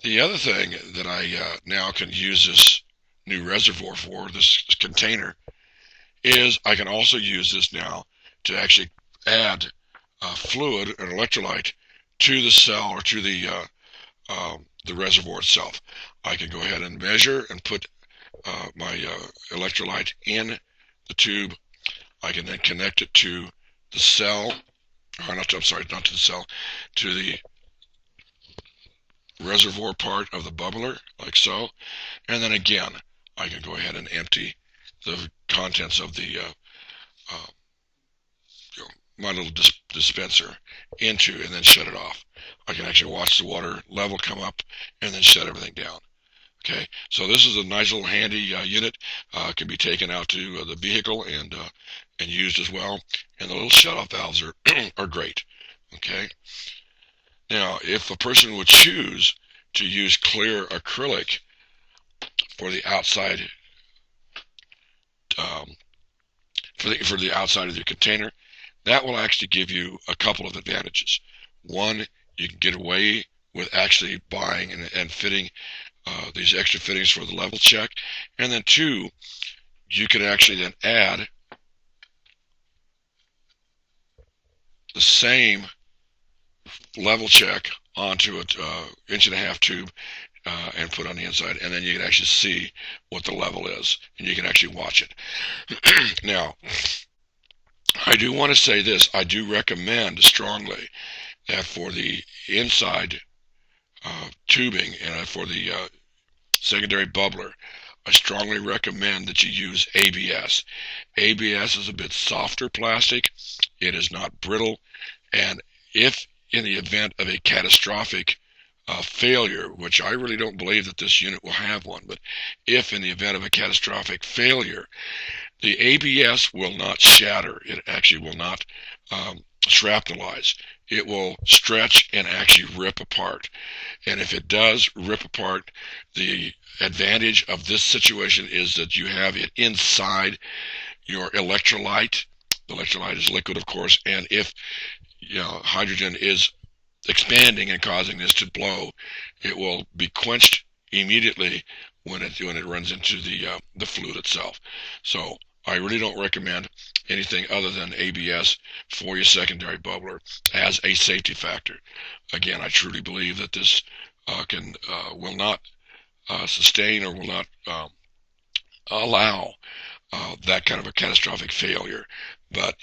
The other thing that I now can use this new reservoir for, this container, is I can also use this now to actually add fluid, an electrolyte, to the cell or to the reservoir itself. I can go ahead and measure and put my electrolyte in the tube. I can then connect it to the cell, or not to, I'm sorry, not to the cell, to the reservoir part of the bubbler, like so. And then again, I can go ahead and empty the contents of the uh, you know, my little dispenser into, and then shut it off. I can actually watch the water level come up and then shut everything down. Okay, so this is a nice little handy unit. Can be taken out to the vehicle and used as well. And the little shut-off valves are are great. Okay, now if a person would choose to use clear acrylic for the outside um, for the outside of your container, that will actually give you a couple of advantages. One, you can get away with actually buying and fitting these extra fittings for the level check, and then two, you can actually then add the same level check onto an inch and a half tube and put on the inside, and then you can actually see what the level is, and you can actually watch it. Now, I do want to say this. I do recommend strongly that for the inside tubing and for the secondary bubbler, I strongly recommend that you use ABS. ABS is a bit softer plastic. It is not brittle, and if in the event of a catastrophic failure, which I really don't believe that this unit will have one, but if in the event of a catastrophic failure, the ABS will not shatter. It actually will not shrapnelize. It will stretch and actually rip apart. And if it does rip apart, the advantage of this situation is that you have it inside your electrolyte. The electrolyte is liquid, of course, and if hydrogen is expanding and causing this to blow, it will be quenched immediately when it runs into the fluid itself. So I really don't recommend anything other than ABS for your secondary bubbler as a safety factor. Again, I truly believe that this can will not sustain or will not allow that kind of a catastrophic failure. But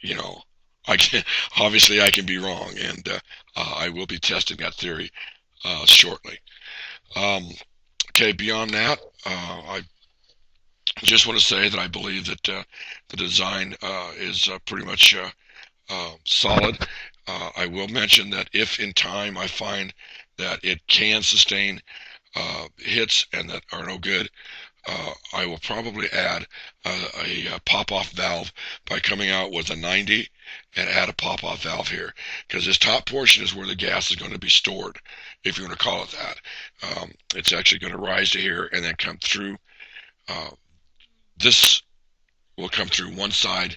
you know, I can obviously I can be wrong, and I will be testing that theory shortly. Um, okay, beyond that, I just want to say that I believe that the design is pretty much solid. I will mention that if in time I find that it can sustain hits and that are no good, I will probably add a pop-off valve by coming out with a 90 and add a pop-off valve here, because this top portion is where the gas is going to be stored, if you want to call it that. It's actually going to rise to here and then come through. This will come through one side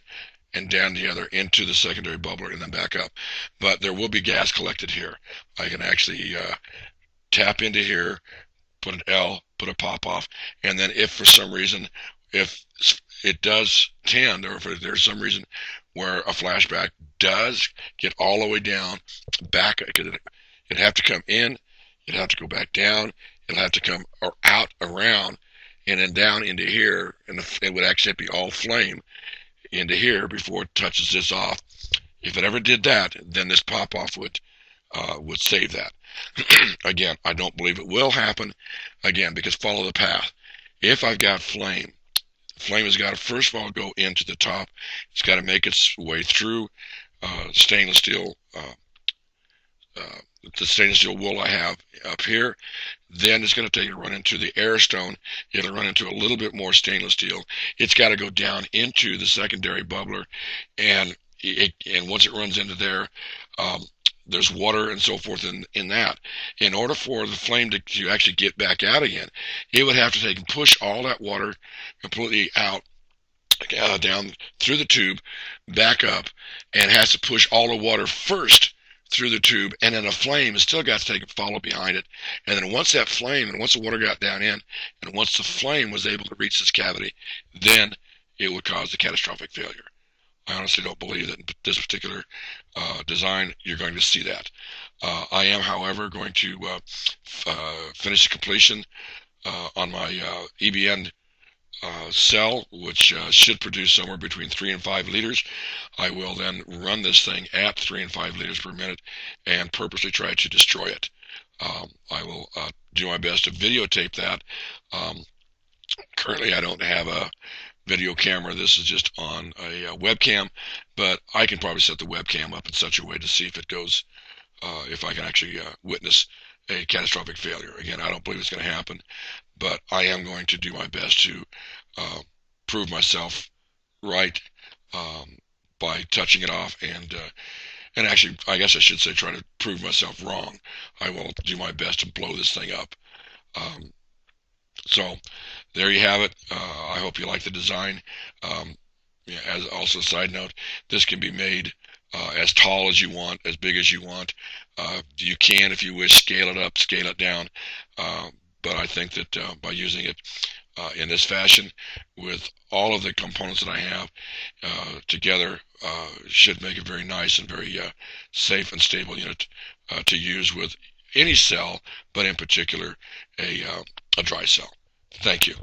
and down the other into the secondary bubbler and then back up. But there will be gas collected here. I can actually tap into here, put an L, put a pop off, and then if for some reason, if it does tend, or if there's some reason where a flashback does get all the way down, back, because it'd have to come in, it'd have to go back down, it'll have to come or out around, and then down into here, and it would actually be all flame into here before it touches this off. If it ever did that, then this pop off would save that. Again, I don't believe it will happen. Again, because follow the path. If I've got flame, flame has got to first of all go into the top. It's got to make its way through stainless steel, the stainless steel wool I have up here. Then it's going to take it run into the air stone. It'll run into a little bit more stainless steel. It's got to go down into the secondary bubbler, and once it runs into there, there's water and so forth in that. In order for the flame to actually get back out again, it would have to take and push all that water completely out, down through the tube, back up, and has to push all the water first through the tube, and then a flame has still got to take and follow behind it. And then once that flame, and once the water got down in, and once the flame was able to reach this cavity, then it would cause the catastrophic failure. I honestly don't believe that in this particular design you're going to see that. I am, however, going to finish the completion on my EBN cell, which should produce somewhere between 3 and 5 liters. I will then run this thing at 3 and 5 liters per minute and purposely try to destroy it. I will do my best to videotape that. Currently, I don't have a video camera. This is just on a webcam, but I can probably set the webcam up in such a way to see if it goes, if I can actually witness a catastrophic failure. Again, I don't believe it's going to happen, but I am going to do my best to uh, prove myself right by touching it off and actually, I guess I should say, try to prove myself wrong. I will do my best to blow this thing up. Um, so there you have it. I hope you like the design. Um, yeah, as also a side note, this can be made as tall as you want, as big as you want. You can, if you wish, scale it up, scale it down. Uh, but I think that by using it in this fashion, with all of the components that I have together, should make it very nice and very safe and stable unit to use with any cell, but in particular a dry cell. Thank you.